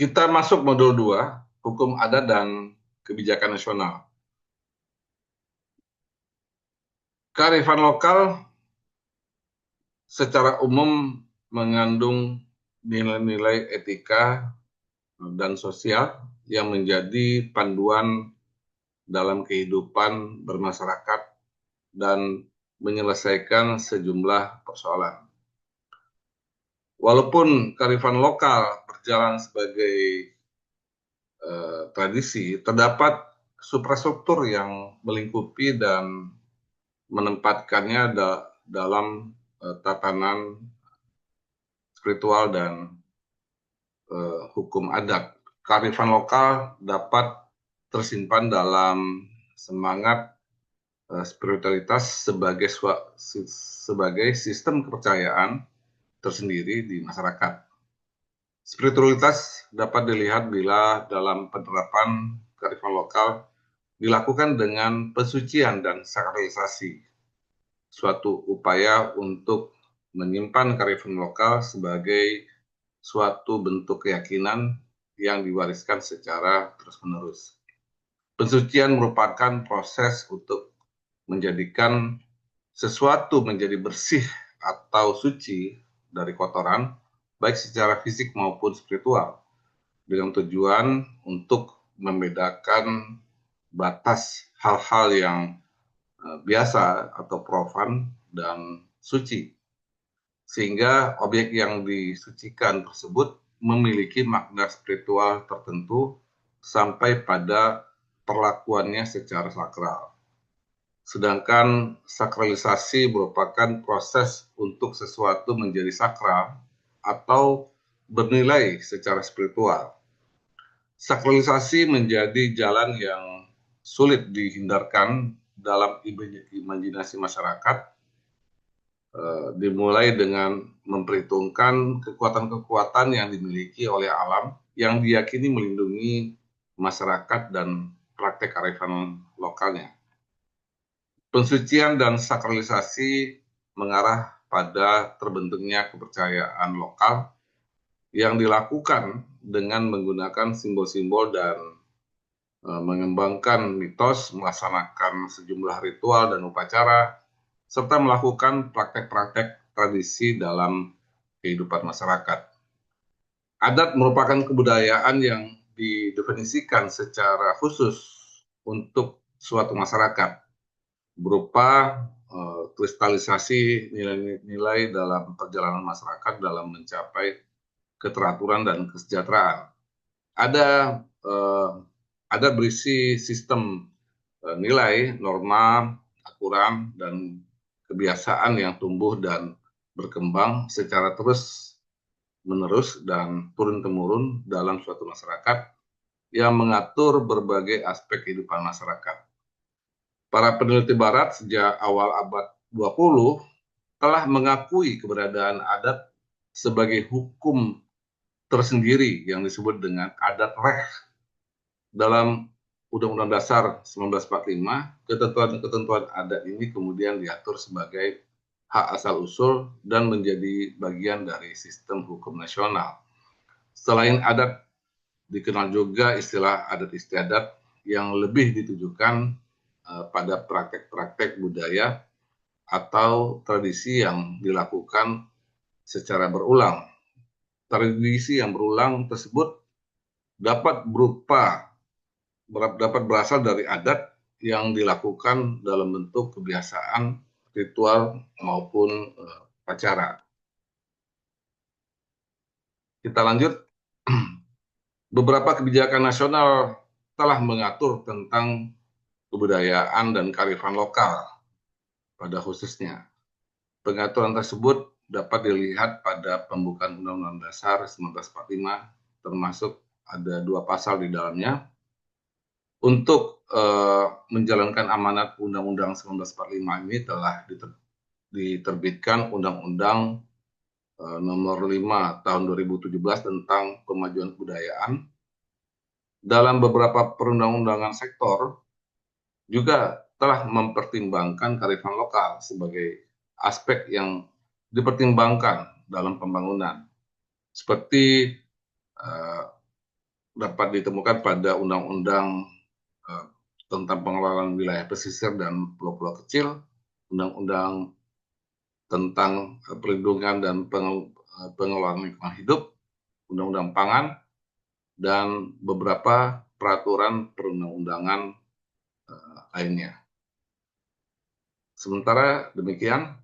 Kita masuk modul 2, Hukum Adat dan Kebijakan Nasional. Kearifan lokal secara umum mengandung nilai-nilai etika dan sosial yang menjadi panduan dalam kehidupan bermasyarakat dan menyelesaikan sejumlah persoalan. Walaupun kearifan lokal berjalan sebagai tradisi, terdapat suprastruktur yang melingkupi dan menempatkannya dalam tatanan spiritual dan hukum adat. Kearifan lokal dapat tersimpan dalam semangat spiritualitas sebagai sistem kepercayaan tersendiri di masyarakat. Spiritualitas dapat dilihat bila dalam penerapan kearifan lokal dilakukan dengan pensucian dan sakralisasi, suatu upaya untuk menyimpan kearifan lokal sebagai suatu bentuk keyakinan yang diwariskan secara terus-menerus. Pensucian merupakan proses untuk menjadikan sesuatu menjadi bersih atau suci dari kotoran, baik secara fisik maupun spiritual, dengan tujuan untuk membedakan batas hal-hal yang biasa atau profan dan suci, sehingga objek yang disucikan tersebut memiliki makna spiritual tertentu sampai pada perlakuannya secara sakral. Sedangkan sakralisasi merupakan proses untuk sesuatu menjadi sakral atau bernilai secara spiritual. Sakralisasi menjadi jalan yang sulit dihindarkan dalam imajinasi masyarakat, dimulai dengan memperhitungkan kekuatan-kekuatan yang dimiliki oleh alam yang diyakini melindungi masyarakat dan praktek kearifan lokalnya. Pensucian dan sakralisasi mengarah pada terbentuknya kepercayaan lokal yang dilakukan dengan menggunakan simbol-simbol dan mengembangkan mitos, melaksanakan sejumlah ritual dan upacara, serta melakukan praktek-praktek tradisi dalam kehidupan masyarakat. Adat merupakan kebudayaan yang didefinisikan secara khusus untuk suatu masyarakat, berupa kristalisasi nilai-nilai dalam perjalanan masyarakat dalam mencapai keteraturan dan kesejahteraan. Ada berisi sistem nilai, norma, aturan, dan kebiasaan yang tumbuh dan berkembang secara terus-menerus dan turun-temurun dalam suatu masyarakat yang mengatur berbagai aspek kehidupan masyarakat. Para peneliti barat sejak awal abad 20 telah mengakui keberadaan adat sebagai hukum tersendiri yang disebut dengan adat reh. Dalam Undang-Undang Dasar 1945, ketentuan-ketentuan adat ini kemudian diatur sebagai hak asal-usul dan menjadi bagian dari sistem hukum nasional. Selain adat, dikenal juga istilah adat istiadat yang lebih ditujukan pada praktek-praktek budaya atau tradisi yang dilakukan secara berulang. Tradisi yang berulang tersebut dapat berasal dari adat yang dilakukan dalam bentuk kebiasaan, ritual, maupun acara. Kita lanjut. Beberapa kebijakan nasional telah mengatur tentang kebudayaan dan kearifan lokal pada khususnya. Pengaturan tersebut dapat dilihat pada pembukaan Undang-Undang Dasar 1945, termasuk ada 2 pasal di dalamnya. Untuk menjalankan amanat Undang-Undang 1945 ini telah diterbitkan Undang-Undang Nomor 5 Tahun 2017 tentang Pemajuan Kebudayaan. Dalam beberapa perundang-undangan sektor juga telah mempertimbangkan kearifan lokal sebagai aspek yang dipertimbangkan dalam pembangunan, seperti dapat ditemukan pada Undang-Undang tentang pengelolaan wilayah pesisir dan pulau-pulau kecil, Undang-Undang tentang perlindungan dan pengelolaan lingkungan hidup, Undang-Undang Pangan, dan beberapa peraturan perundang-undangan lainnya. Sementara demikian,